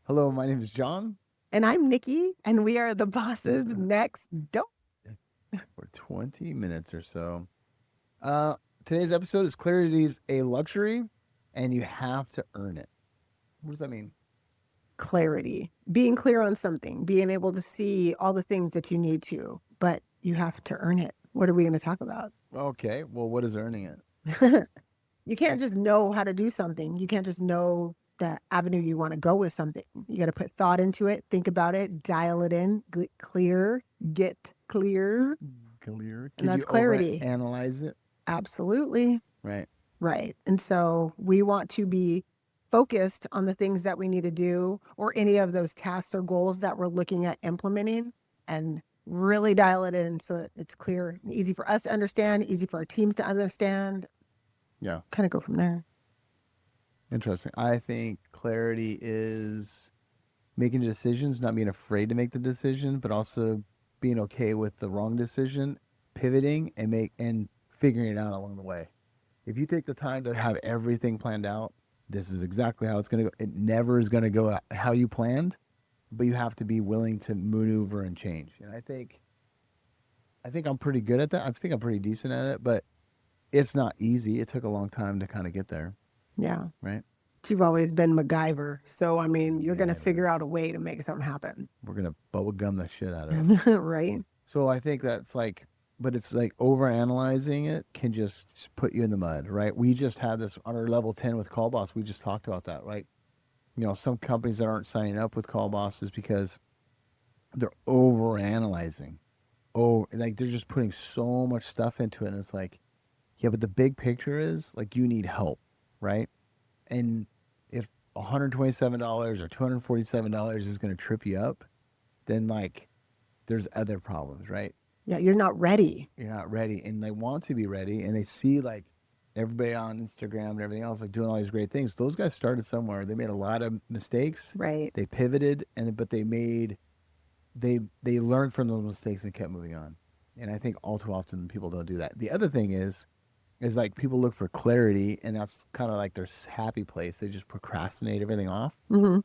Hello, my name is John. And I'm Nikki, and we are the bosses next door. For 20 minutes or so. Uh, Today's episode is clarity is a luxury and you have to earn it. What does that mean? Clarity, being clear on something, being able to see all the things that you need to, but you have to earn it. What are we going to talk about? Okay, well, what is earning it? You can't just know how to do something. You can't just know the avenue you want to go with something. You got to put thought into it, think about it, dial it in, get clear, Clear. and Could you that's clarity. overanalyze it? Absolutely. Right. Right. And so we want to be focused on the things that we need to do or any of those tasks or goals that we're looking at implementing and really dial it in so that it's clear and easy for us to understand, easy for our teams to understand, Yeah. kind of go from there. Interesting. I think clarity is making decisions, not being afraid to make the decision, but also being okay with the wrong decision, pivoting and figuring it out along the way. If you take the time to have everything planned out, this is exactly how it's going to go. It never is going to go how you planned, but you have to be willing to maneuver and change. And I think I'm pretty good at that. I think I'm pretty decent at it, but it's not easy. It took a long time to kind of get there, Yeah. right? But you've always been MacGyver. So, I mean, you're going to Yeah, figure out a way to make something happen. we're going to bubble gum the shit out of it. Right. So I think that's like, but it's like overanalyzing it can just put you in the mud, right? We just had this on our level 10 with Call Boss. We just talked about that, right? Some companies that aren't signing up with Call Boss is because they're overanalyzing. Oh, like they're just putting so much stuff into it. And it's like, yeah, but the big picture is like you need help, right? And if $127 or $247 is going to trip you up, then like there's other problems, right? Yeah. You're not ready. You're not ready, and they want to be ready, and they see like everybody on Instagram and everything else like doing all these great things. Those guys started somewhere. They made a lot of mistakes. Right. They pivoted, but they learned from those mistakes and kept moving on. And I think all too often people don't do that. The other thing is like people look for clarity, and that's kind of like their happy place. They just procrastinate everything off. Mm-hmm.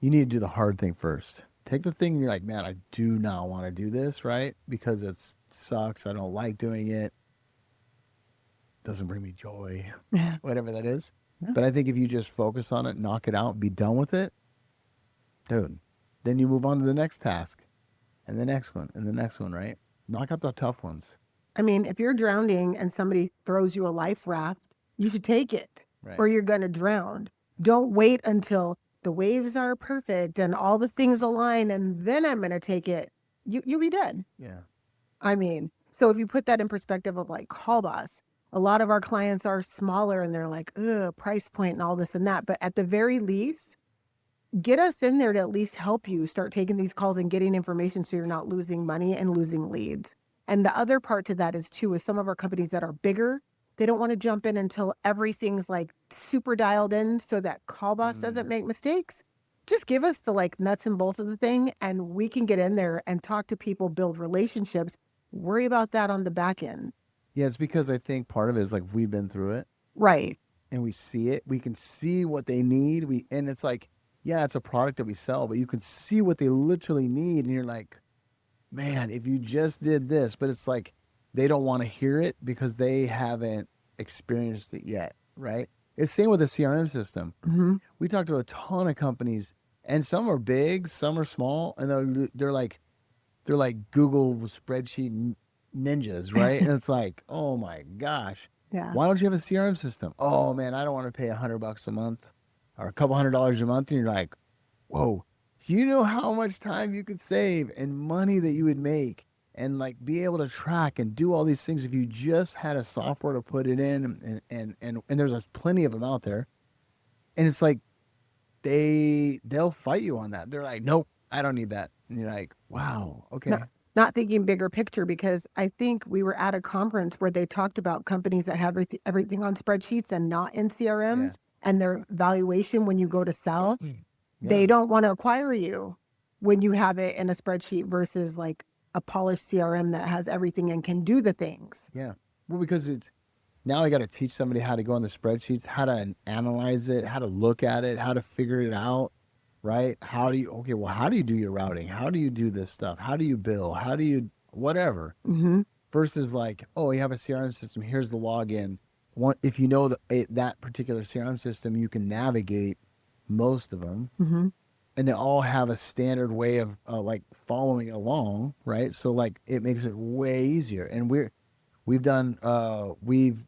You need to do the hard thing first. Take the thing you're like, man, I do not want to do this, right? Because it sucks. I don't like doing it. Doesn't bring me joy, Yeah. whatever that is. But I think if you just focus on it, knock it out, be done with it, dude, then you move on to the next task and the next one and the next one, right? Knock out the tough ones. I mean, if you're drowning and somebody throws you a life raft, you should take it Right. or you're going to drown. Don't wait until the waves are perfect and all the things align and then I'm going to take it. You'll be dead. Yeah. I mean, so if you put that in perspective of like Call Boss, a lot of our clients are smaller and they're like, ugh, price point and all this and that. But at the very least, get us in there to at least help you start taking these calls and getting information so you're not losing money and losing leads. And the other part to that is too, is some of our companies that are bigger, they don't want to jump in until everything's like super dialed in so that Call Boss doesn't make mistakes. Just give us the like nuts and bolts of the thing and we can get in there and talk to people, build relationships, worry about that on the back end. Yeah, it's because I think part of it is like we've been through it Right. and we see it. We can see what they need. And it's like, yeah, it's a product that we sell, but you can see what they literally need, and you're like, man, if you just did this, but it's like they don't want to hear it because they haven't experienced it yet, right? It's same with the CRM system. Mm-hmm. We talked to a ton of companies, and some are big, some are small, and they're like Google spreadsheet ninjas, right? And it's like, oh my gosh, Yeah. why don't you have a CRM system? Oh man, I don't want to pay $100 a month or a couple $100 a month, and you're like, whoa. Do you know how much time you could save and money that you would make and like be able to track and do all these things if you just had a software to put it in and there's plenty of them out there. And it's like they'll fight you on that. They're like, nope, I don't need that. And you're like, wow, okay. Not thinking bigger picture because I think we were at a conference where they talked about companies that have everything on spreadsheets and not in CRMs and their valuation when you go to sell. They don't want to acquire you when you have it in a spreadsheet versus like a polished CRM that has everything and can do the things. Yeah. Well, because it's now I got to teach somebody how to go on the spreadsheets, how to analyze it, how to look at it, how to figure it out. right? How do you do your routing? How do you do this stuff? How do you bill? How do you whatever? Mm-hmm. Versus like, oh, you have a CRM system. Here's the login. If you know that particular CRM system, you can navigate most of them, Mm-hmm. and they all have a standard way of like following along, right? So like it makes it way easier. And we've done we've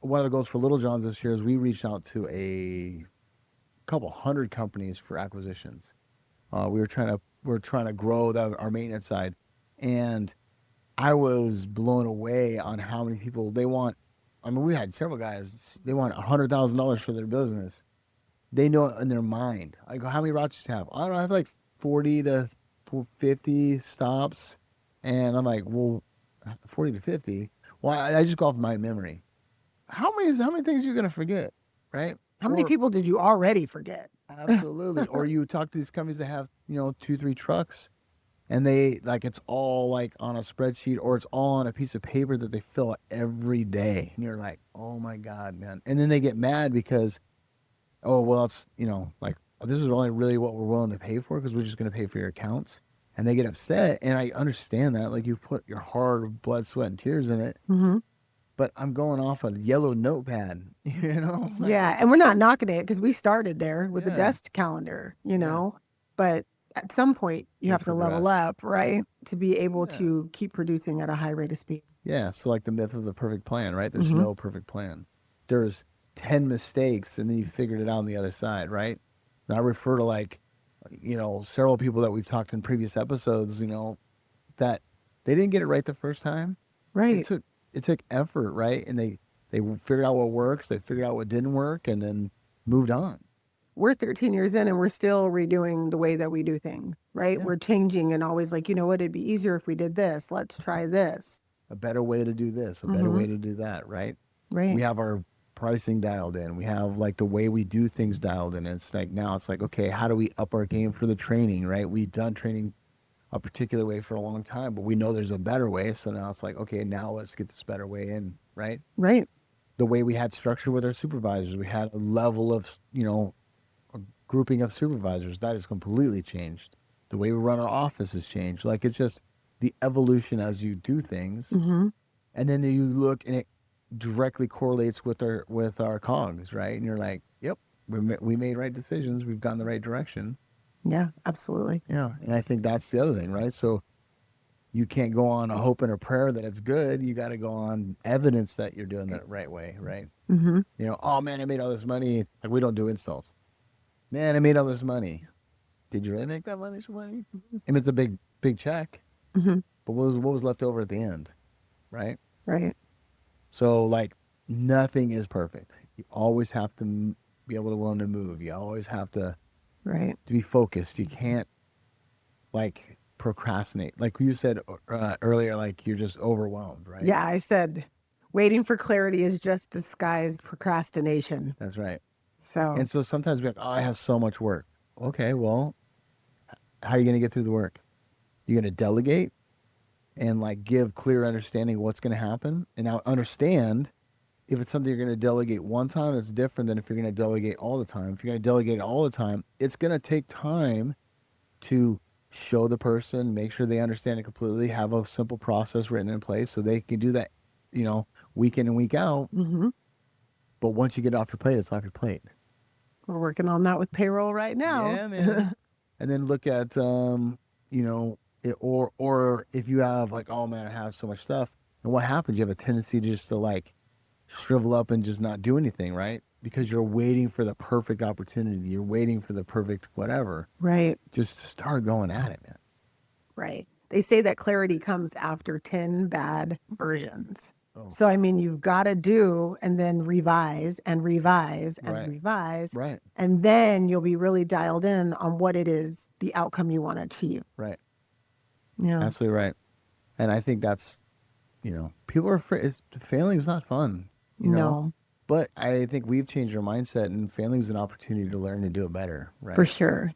one of the goals for Little John's this year is we reached out to a couple hundred companies for acquisitions. We're trying to grow our maintenance side, and I was blown away on how many people they want. I mean, we had several guys. They want $100,000 for their business. They know it in their mind. I go, how many routes do you have? I don't know. I have like 40 to 50 stops, and I'm like, well, 40 to 50. Well, I just go off my memory. How many things are you gonna forget, right? How many Or people did you already forget? absolutely. Or you talk to these companies that have, 2, 3 trucks, and they like it's all like on a spreadsheet or it's all on a piece of paper that they fill out every day. And you're like, oh my God, man. And then they get mad because, oh, well, it's, like this is only really what we're willing to pay for because we're just going to pay for your accounts. And they get upset. And I understand that. Like you put your hard blood, sweat, and tears in it. Mm-hmm. But I'm going off a yellow notepad, like, Yeah, and we're not knocking it because we started there with the yeah, desk calendar, yeah. but at some point you You have to level progress. up, right? To be able Yeah. to keep producing at a high rate of speed. Yeah, so like the myth of the perfect plan, right? There's Mm-hmm. no perfect plan. There's 10 mistakes and then you figured it out on the other side, right? And I refer to like, several people that we've talked in previous episodes, that they didn't get it right the first time. It Right. took it took effort, right? And they figured out what works, they figured out what didn't work and then moved on. We're 13 years in and we're still redoing the way that we do things, right? Yeah. We're changing and always like, you know what, it'd be easier if we did this. Let's try this. A better way to do this, a better Mm-hmm. way to do that, right? We Right. have our pricing dialed in. We have like the way we do things dialed in. It's like now it's like, okay, how do we up our game for the training, right? We've done training a particular way for a long time, but we know there's a better way. So now it's like, okay, now let's get this better way in, right? Right. The way we had structure with our supervisors, we had a level of, a grouping of supervisors that has completely changed. The way we run our office has changed. Like it's just the evolution as you do things, Mm-hmm. and then you look and it directly correlates with our cogs, right? And you're like, yep, we made right decisions. We've gone the right direction. Yeah, absolutely. Yeah, and I think that's the other thing, right? So you can't go on a hope and a prayer that it's good. You got to go on evidence that you're doing that right way, right? Mm-hmm. Oh man, I made all this money. Like we don't do installs. Man, I made all this money. Did you really make that money? I mean, it's a big check, Mm-hmm. but what was left over at the end, right? Right. So like nothing is perfect. You always have to be able to willing to move. You always have Right. to be focused. You can't like procrastinate. Like you said earlier, like you're just overwhelmed, right? Yeah, I said waiting for clarity is just disguised procrastination. That's right. So, And so sometimes we're like, oh, I have so much work. Okay, well, how are you going to get through the work? You're going to delegate and like give clear understanding of what's going to happen. And now understand if it's something you're going to delegate one time, it's different than if you're going to delegate all the time. If you're going to delegate all the time, it's going to take time to show the person, make sure they understand it completely, have a simple process written in place so they can do that, week in and week out. mm-hmm. But once you get it off your plate, it's off your plate. We're working on that with payroll right now. Yeah, man. And then look at, or if you have like, oh man, I have so much stuff. And what happens? You have a tendency just to like shrivel up and just not do anything, right? Because you're waiting for the perfect opportunity. You're waiting for the perfect whatever. Right. Just start going at it, man. Right. They say that clarity comes after 10 bad versions. Oh, So, I mean, you've got to do and then revise and revise and right, revise. right, And then you'll be really dialed in on what it is, the outcome you want to achieve. right. Yeah. Absolutely right. And I think that's, people are afraid. Failing is not fun, No, But I think we've changed our mindset, and failing is an opportunity to learn to do it better, for right? sure.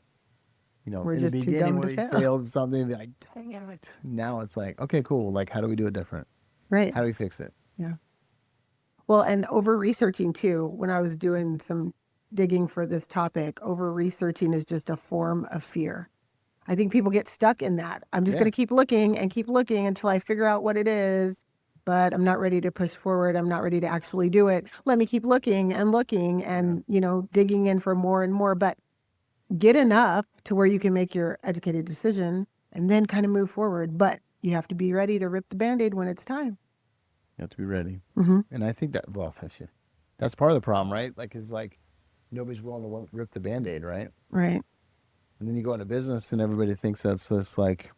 We're In the just too beginning dumb when to we fail. failed something, be like, dang it. Now it's like, okay, cool. Like, how do we do it different? Right. How do we fix it? Yeah. Well, and over researching too, when I was doing some digging for this topic, over researching is just a form of fear. I think people get stuck in that. I'm just going to keep looking until I figure out what it is, but I'm not ready to push forward. I'm not ready to actually do it. Let me keep looking and, digging in for more and more, but get enough to where you can make your educated decision and then kind of move forward. But you have to be ready to rip the Band-Aid when it's time. You have to be ready. Mm-hmm. And I think that's part of the problem, right? Like, it's like nobody's willing to rip the Band-Aid, right? Right. And then you go into business and everybody thinks that's just like,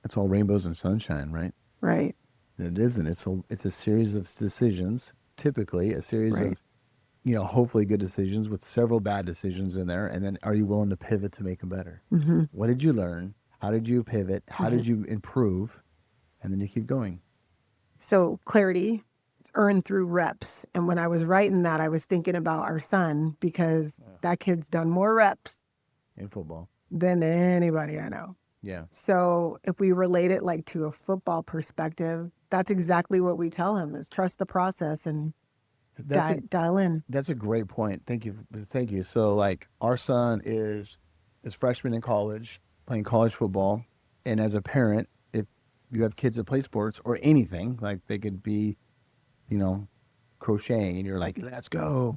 it's all rainbows and sunshine, right? Right. And it isn't. It's a series of decisions, typically a series Right. of, hopefully good decisions with several bad decisions in there. And then are you willing to pivot to make them better? Mm-hmm. What did you learn? How did you pivot? How did you improve? And then you keep going. So clarity is earned through reps. And when I was writing that, I was thinking about our son because that kid's done more reps In football. than anybody I know. Yeah. So if we relate it like to a football perspective, that's exactly what we tell him is trust the process and dial in. That's a great point. Thank you. Thank you. So like our son is freshman in college, playing college football. And as a parent, if you have kids that play sports or anything, like they could be, crocheting and you're like, let's go,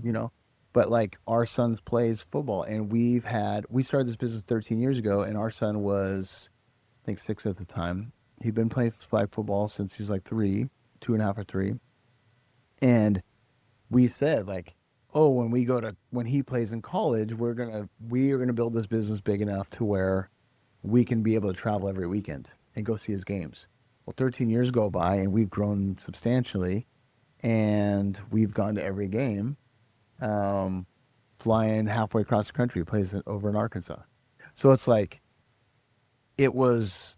But like our son plays football and we started this business 13 years ago and our son was, I think 6 at the time. He'd been playing flag football since he's like 3, 2.5 or 3. And we said like, oh, when he plays in college, we are gonna build this business big enough to where we can be able to travel every weekend and go see his games. Well, 13 years go by and we've grown substantially and we've gone to every game, flying halfway across the country. He plays over in Arkansas. So it's like, it's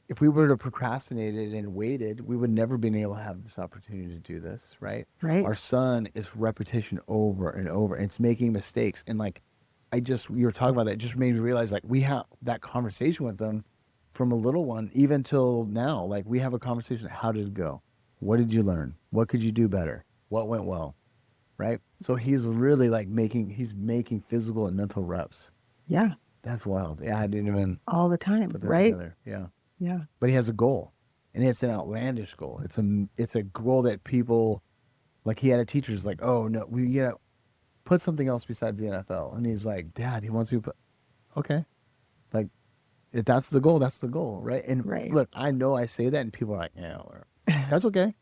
if we were to procrastinate it and waited, we would never been able to have this opportunity to do this, right? Right. Our son is repetition over and over, and it's making mistakes. And like, you were talking about that, it just made me realize like we have that conversation with them from a little one, even till now. Like we have a conversation. How did it go? What did you learn? What could you do better? What went well? Right? So he's really like making physical and mental reps. Yeah. That's wild. Yeah, I didn't even all the time, put that right? together. Yeah. Yeah. But he has a goal, and it's an outlandish goal. It's a goal that people, like he had a teacher who's like, oh no, we put something else besides the NFL, and he's like, Dad, he wants you to put, okay, like if that's the goal, right? And look, I know I say that, and people are like, yeah, that's okay,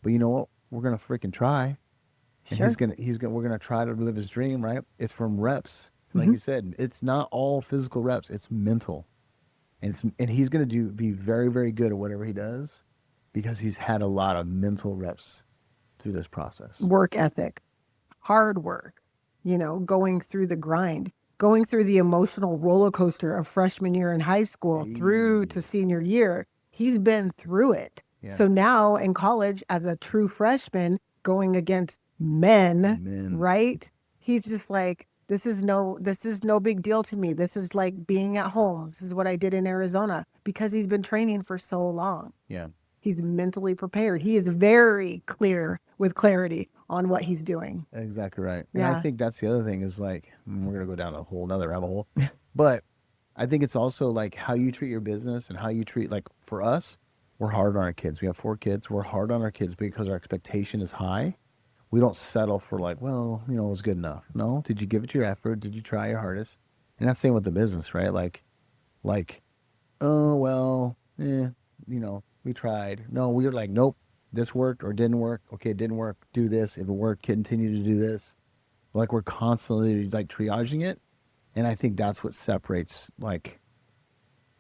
but you know what? We're gonna freaking try, and we're gonna try to live his dream, right? It's from reps, like you said. It's not all physical reps; it's mental. And he's going to be very, very good at whatever he does because he's had a lot of mental reps through this process. Work ethic, hard work, going through the grind, going through the emotional roller coaster of freshman year in high school through to senior year. He's been through it. Yeah. So now in college as a true freshman going against men, right? He's just like, this is no big deal to me. This is like being at home. This is what I did in Arizona because he's been training for so long. Yeah. He's mentally prepared. He is very clear with clarity on what he's doing. Exactly right. And I think that's the other thing is like, we're going to go down a whole nother rabbit hole, but I think it's also like how you treat your business and how you treat, like for us, we're hard on our kids. We have 4 kids. We're hard on our kids because our expectation is high. We don't settle for like, well, it was good enough. No, did you give it your effort? Did you try your hardest? And that's the same with the business, right? Like, oh, well, we tried. No, we were like, nope, this worked or didn't work. Okay, it didn't work. Do this. If it worked, continue to do this. Like we're constantly like triaging it. And I think that's what separates like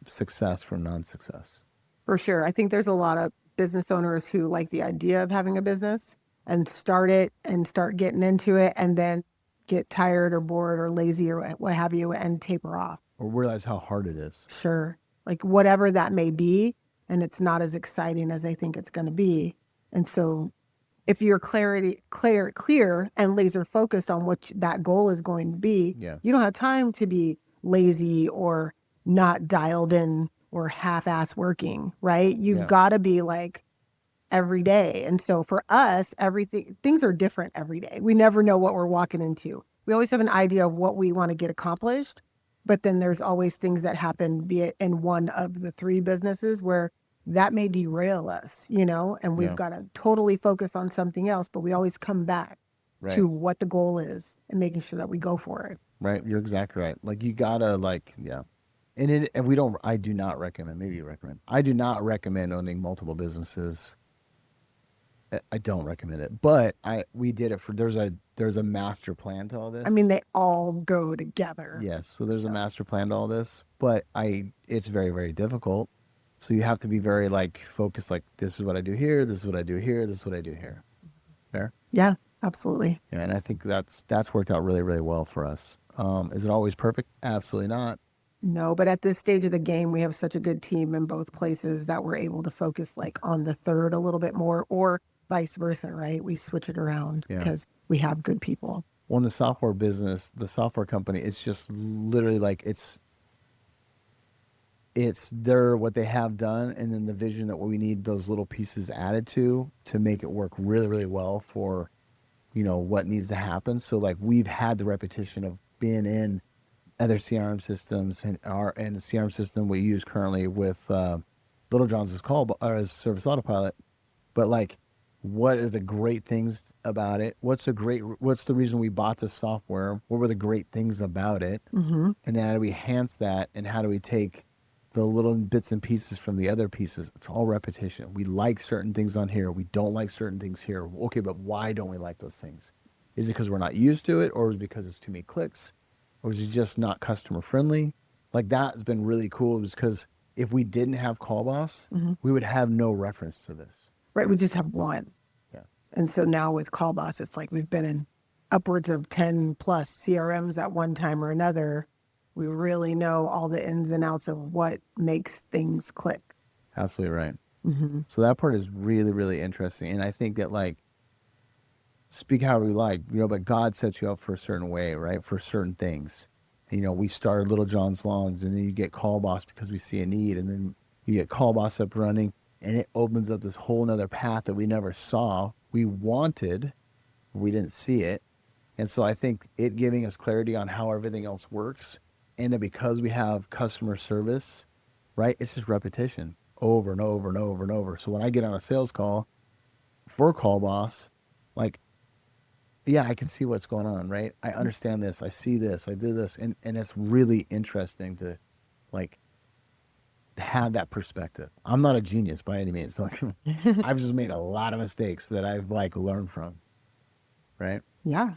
success from non-success. For sure. I think there's a lot of business owners who like the idea of having a business and start it and start getting into it and then get tired or bored or lazy or what have you and taper off. Or realize how hard it is. Sure. Like whatever that may be, and it's not as exciting as I think it's going to be. And so if you're clear and laser focused on what that goal is going to be, you don't have time to be lazy or not dialed in or half-ass working, right? You've got to be like every day. And so for us, things are different every day. We never know what we're walking into. We always have an idea of what we want to get accomplished, but then there's always things that happen, be it in one of the three businesses, where that may derail us, and we've Yeah. got to totally focus on something else, but we always come back Right. to what the goal is and making sure that we go for it. Right. You're exactly right. Like you gotta yeah. And we don't, I do not recommend, maybe you recommend, I do not recommend owning multiple businesses. I don't recommend it, but we did it there's a master plan to all I this. mean, they all go together. Yes. So there's a So, master plan to all this, but it's very, very difficult. So you have to be very like focused, like this is what I do here. This is what I do here. This is what I do here. Fair. yeah, absolutely. Yeah. And I think that's worked out really, really well for us. Is it always perfect? Absolutely not. No, but at this stage of the game, we have such a good team in both places that we're able to focus like on the third a little bit more, or vice versa, right? We switch it around Yeah. because we have good people. Well, in the software business, the software company, it's just literally like it's their what they have done, and then the vision that we need those little pieces added to make it work really, really well for what needs to happen. So like we've had the repetition of being in other CRM systems, and the CRM system we use currently with Little John's is called or as Service Autopilot. But like, what are the great things about it? What's the reason we bought this software? What were the great things about it? Mm-hmm. And then how do we enhance that? And how do we take the little bits and pieces from the other pieces? It's all repetition. We like certain things on here. We don't like certain things here. Okay, but why don't we like those things? Is it because we're not used to it, or is it because it's too many clicks, or is it just not customer friendly? Like that's been really cool, because if we didn't have Call Boss, Mm-hmm. we would have no reference to this. Right. We just have one. Yeah. And so now with Call Boss, it's like we've been in upwards of 10 plus CRMs at one time or another. We really know all the ins and outs of what makes things click. Absolutely right. Mm-hmm. So that part is really, really interesting. And I think that like, speak however you like, but God sets you up for a certain way, right? For certain things. We started Little John's Lawns, and then you get Call Boss because we see a need, and then you get Call Boss up running, and it opens up this whole nother path that we never saw. We wanted, we didn't see it. And so I think it giving us clarity on how everything else works, and that because we have customer service, right? It's just repetition over and over and over and over. So when I get on a sales call for Call Boss, like, yeah, I can see what's going on, right? I understand this. I see this. I did this. And it's really interesting to like have that perspective. I'm not a genius by any means. Like I've just made a lot of mistakes that I've like learned from. Right? Yeah.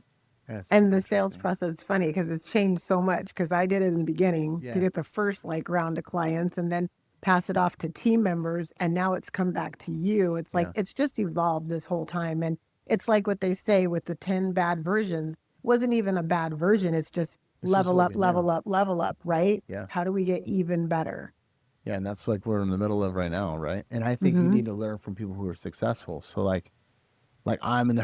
That's And super the sales interesting. process is funny because it's changed so much, because I did it in the beginning to Yeah. get the first like round of clients and then pass it off to team members. And now it's come back to you. It's like, Yeah. it's just evolved this whole time. And it's like what they say with the 10 bad versions, wasn't even a bad version. It's just It's just level what up, we level knew. up, level up, right? Yeah. How do we get even better? Yeah. And that's like we're in the middle of right now, right? And I think you Mm-hmm. need to learn from people who are successful. So like I'm in the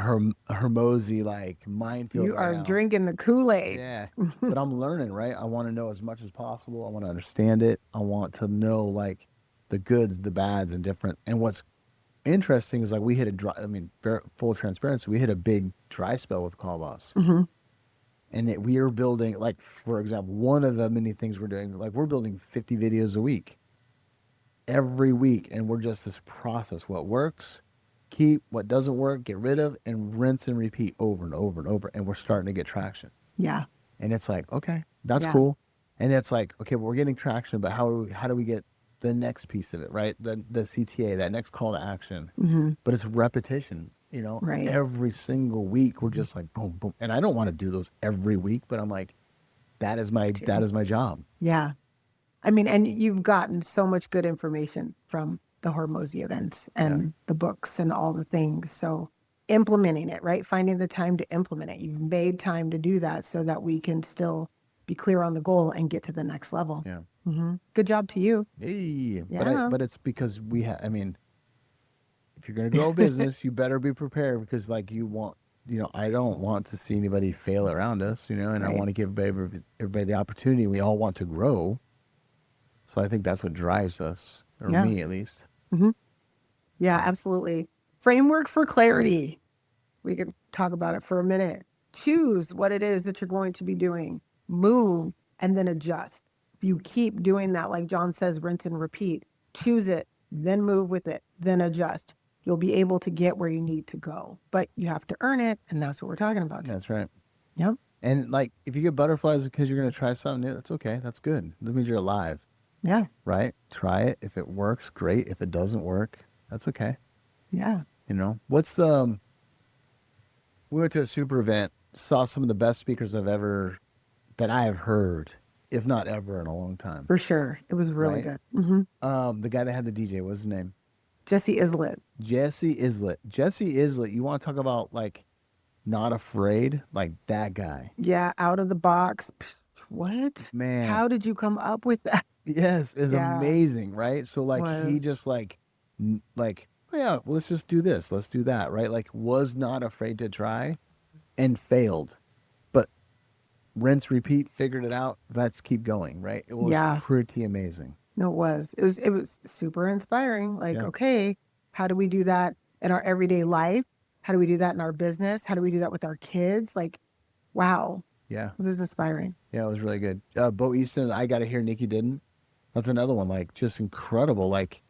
Hermosi like minefield You right are now. drinking the Kool-Aid. Yeah. But I'm learning, right? I want to know as much as possible. I want to understand it. I want to know like the goods, the bads, and different. And what's interesting is like we hit a dry, I mean, full transparency, we hit a big dry spell with Call Boss. Mm-hmm. And we are building, like, for example, one of the many things we're doing, like, we're building 50 videos a week, every week. And we're just this process. What works, keep. What doesn't work, get rid of, and rinse and repeat over and over and over. And we're starting to get traction. Yeah. And it's like, okay, that's Yeah. cool. And it's like, okay, well, we're getting traction, but how do we get the next piece of it, right? The CTA, that next call to action. Mm-hmm. But it's repetition, Right. every single week we're just like boom, boom. And I don't want to do those every week, but I'm like, that is my job. Yeah. I mean, and you've gotten so much good information from the Hormozy events and the books and all the things. So implementing it, right? Finding the time to implement it. You've made time to do that so that we can still be clear on the goal and get to the next level. Yeah. Mm-hmm. Good job to you. Hey, Yeah. but it's because I mean, if you're going to grow a business, you better be prepared, because like I don't want to see anybody fail around us, and I Right. want to give everybody the opportunity. We all want to grow. So I think that's what drives us, or Yeah. me at least. Mm-hmm. Yeah, absolutely. Framework for clarity. We could talk about it for a minute. Choose what it is that you're going to be doing. Move and then adjust. If you keep doing that, like John says, rinse and repeat, choose it, then move with it, then adjust. You'll be able to get where you need to go, but you have to earn it. And that's what we're talking about today. That's right. Yep. And like, if you get butterflies because you're going to try something new, that's okay. That's good. That means you're alive, Yeah. right? Try it. If it works, great. If it doesn't work, that's okay. Yeah. You know, we went to a super event, saw some of the best speakers that I have heard, if not ever in a long time. For sure. It was really Right? good. The guy that had the DJ, what's his name? Jesse Islet. Jesse Islet. You want to talk about like not afraid? Like that guy. Yeah. Out of the box. Psh, what? Man. How did you come up with that? Yes, it's Yeah. amazing, right? So like Was. he just like oh, yeah, well, let's just do this, let's do that, right? Like was not afraid to try and failed. But rinse, repeat, figured it out, let's keep going, right? It was Yeah. pretty amazing. No, it was. It was super inspiring. Like, Yeah. okay, how do we do that in our everyday life? How do we do that in our business? How do we do that with our kids? Like, wow, Yeah. it was inspiring. Yeah, it was really good. Bo Easton, I Gotta Hear Nikki Didn't. That's another one, like just incredible. Like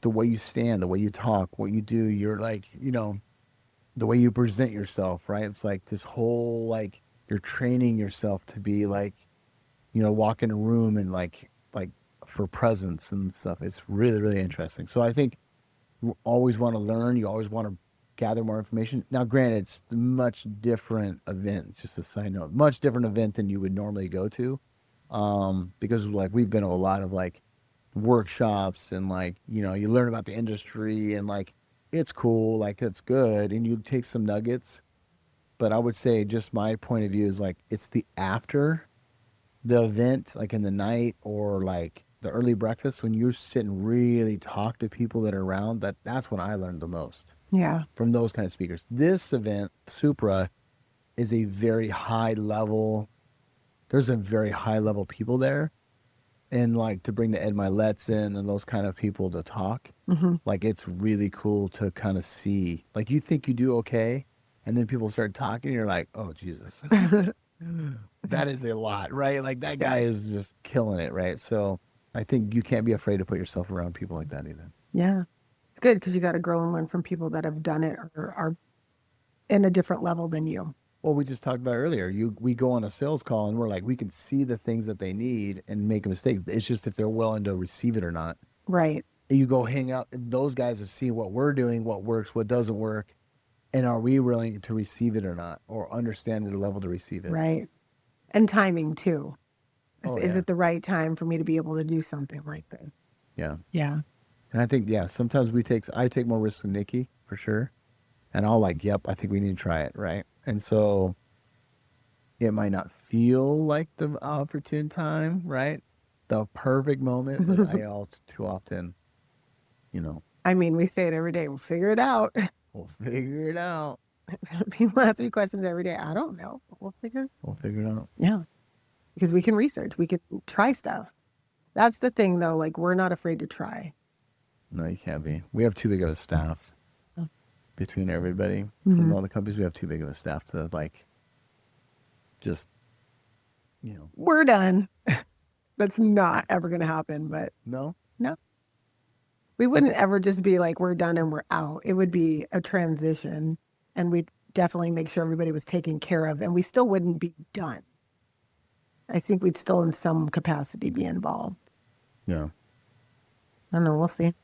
the way you stand, the way you talk, what you do, you're like, you know, the way you present yourself, right? It's like this whole, like, you're training yourself to be like, you know, walk in a room and like for presence and stuff. It's really, really interesting. So I think you always want to learn. You always want to gather more information. Now, granted, it's a much different event. It's just a side note, much different event than you would normally go to. Because like we've been to a lot of like workshops and like, you know, you learn about the industry and like, it's cool, like it's good. And you take some nuggets, but I would say just my point of view is like, it's the after the event, like in the night or like the early breakfast when you sit and really talk to people that are around, that's when I learned the most Yeah. from those kind of speakers. This event, Supra, is a very high level. There's a very high level people there, and like to bring the Ed Milet's in and those kind of people to talk, like it's really cool to kind of see. Like you think you do okay, and then people start talking, and you're like, oh Jesus, that is a lot, right? Like that guy is just killing it, right? So I think you can't be afraid to put yourself around people like that either. Yeah. It's good because you got to grow and learn from people that have done it or are in a different level than you. Well, we just talked about earlier. We go on a sales call and we're like, we can see the things that they need and make a mistake. It's just if they're willing to receive it or not. Right. And you go hang out. And those guys have seen what we're doing, what works, what doesn't work, and are we willing to receive it or not, or understand the level to receive it? Right. And timing too. Oh, Is yeah. it the right time for me to be able to do something like this? Yeah. Yeah. And I think sometimes I take more risks than Nikki for sure, and I'll like, yep, I think we need to try it, right? And so it might not feel like the opportune time, right? The perfect moment, but I all too often, you know, I mean, we say it every day. We'll figure it out. we'll figure it out. People ask me questions every day. I don't know. But we'll figure it. We'll figure it out. Yeah. Because we can research. We can try stuff. That's the thing though. Like we're not afraid to try. No, you can't be. We have too big of a staff between everybody Mm-hmm. from all the companies. We have too big of a staff to like, just, you know. We're done. That's not ever going to happen. But No. no, we wouldn't ever just be like, we're done and we're out. It would be a transition and we'd definitely make sure everybody was taken care of and we still wouldn't be done. I think we'd still in some capacity be involved. Yeah. I don't know. We'll see.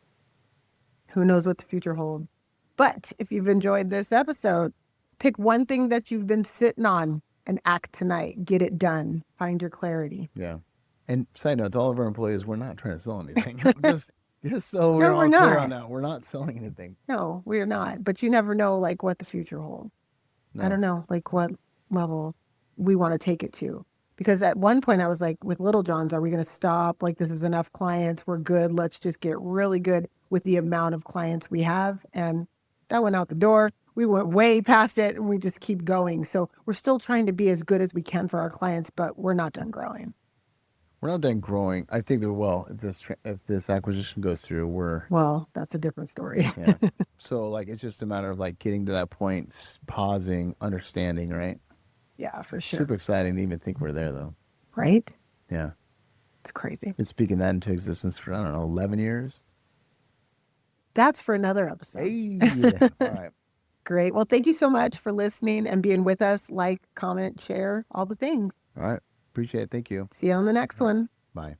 Who knows what the future holds. But if you've enjoyed this episode, pick one thing that you've been sitting on and act tonight. Get it done. Find your clarity. Yeah. And side note to all of our employees, we're not trying to sell anything. just so we're No, all we're clear not. on that. We're not selling anything. No, we're not. But you never know like what the future holds. No. I don't know like what level we want to take it to. Because at one point I was like, with Little John's, are we going to stop? Like, this is enough clients. We're good. Let's just get really good with the amount of clients we have. And that went out the door. We went way past it and we just keep going. So we're still trying to be as good as we can for our clients, but we're not done growing. We're not done growing. I think that, well, if this acquisition goes through, Well, that's a different story. yeah. So like it's just a matter of like getting to that point, pausing, understanding, right? Yeah, for sure. Super exciting to even think we're there though. Right? Yeah. It's crazy. Been speaking that into existence for, I don't know, 11 years. That's for another episode. Hey. All right. Great. Well, thank you so much for listening and being with us. Like, comment, share, all the things. All right. Appreciate it. Thank you. See you on the next one. Bye.